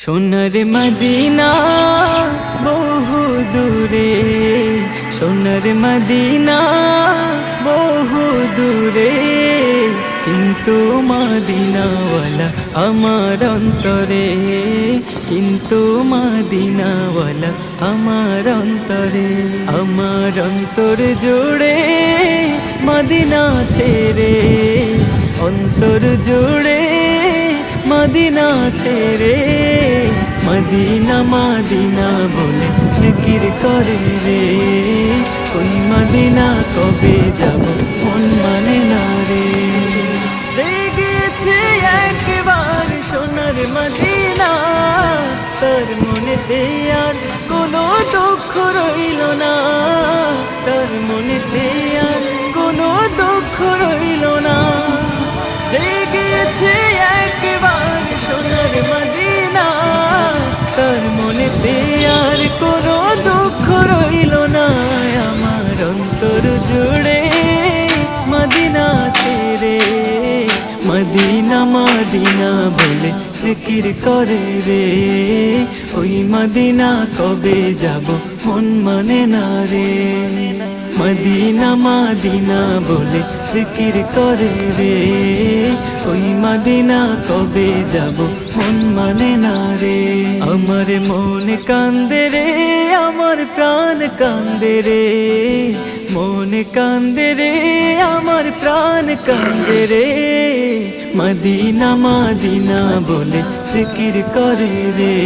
সোনার মদিনা বহু দূরে, সোনার মদিনা বহু দূরে, কিন্তু মদিনাওয়ালা আমার অন্তরে, কিন্তু মদিনাওয়ালা আমার অন্তরে। আমার অন্তর জুড়ে মদিনা ছেড়ে, অন্তর জুড়ে মদিনা ছেড়ে, মদিনা মদিনা বলে জিকির করে রে। ওই মদিনা কবে যাব মন মানে না রে। জেগেছে একবার সোনার মদিনা, তার মনেতে আর কোনো দুঃখ রইল না, তার মনেতে আর কোনো দুঃখ রইল না। জেগেছে একবার সোনার মদিনা, তার মনেতে আর কোনো দুঃখ রইল না। আমার অন্তর জুড়ে মদিনা ছেড়ে, মদিনা মদিনা বলে জিকির করে রে। ওই মদিনা কবে যাব মন মানে না রে। মদিনা মদিনা বলে জিকির করে রে। ওই মদিনা কবে যাব মন মানে না রে। আমার মন কান্দে রে, আমার প্রাণ কান্দে রে, মন কান্দে রে, আমার প্রাণ কান্দে রে। মদিনা মদিনা বলে জিকির করে রে।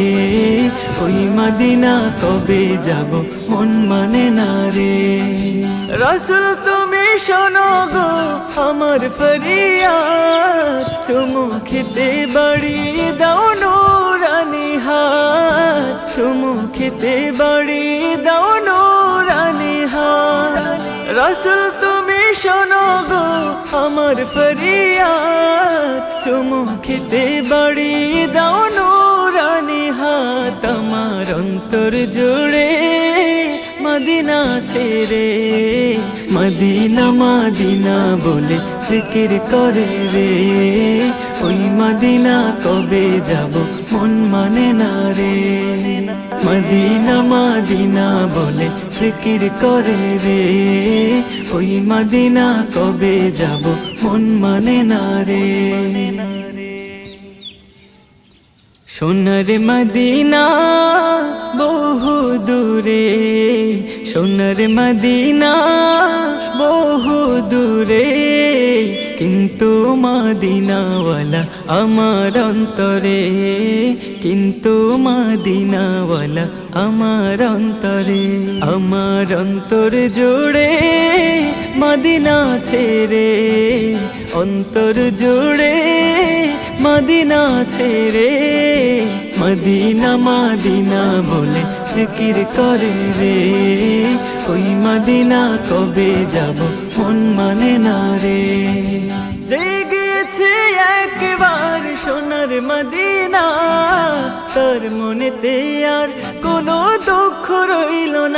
ওই মদিনা কবে যাব মন মানে না রে। রাসূল তুমি শোনো গো আমার ফরিয়াদ, চুমু খেতে বাড়িয়ে দাও নূরানি হাত, চুমু খেতে বাড়িয়ে দাও নূরানি হাত। রাসূল তুমি শোনো গো আমার ফরিয়াদ, চুমু খেতে বাড়িয়ে দাও নূরানি হাত। আমার অন্তর জুড়ে মদিনা ছেড়ে, মদিনা মদিনা বলে জিকির করে রে। ওই মদিনা কবে যাব মন মানে না রে। মদিনা মদিনা বলে জিকির করে রে। ওই মদিনা কবে যাব মন মানে না রে। সোনার মদিনা বহু দূরে, সোনার মদিনা বহু দূরে, কিন্তু মদিনাওয়ালা আমার অন্তরে, কিন্তু মদিনাওয়ালা আমার অন্তরে। আমার অন্তর জুড়ে মদিনা ছেড়ে, অন্তর জুড়ে মদিনা ছেড়ে, মদিনা মদিনা বলে জিকির করে রে। ওই মদিনা কবে যাব মন মানে না রে। জেগেছে একবার সোনার মদিনা, তার মনেতে আর কোনো দুঃখ রইল না।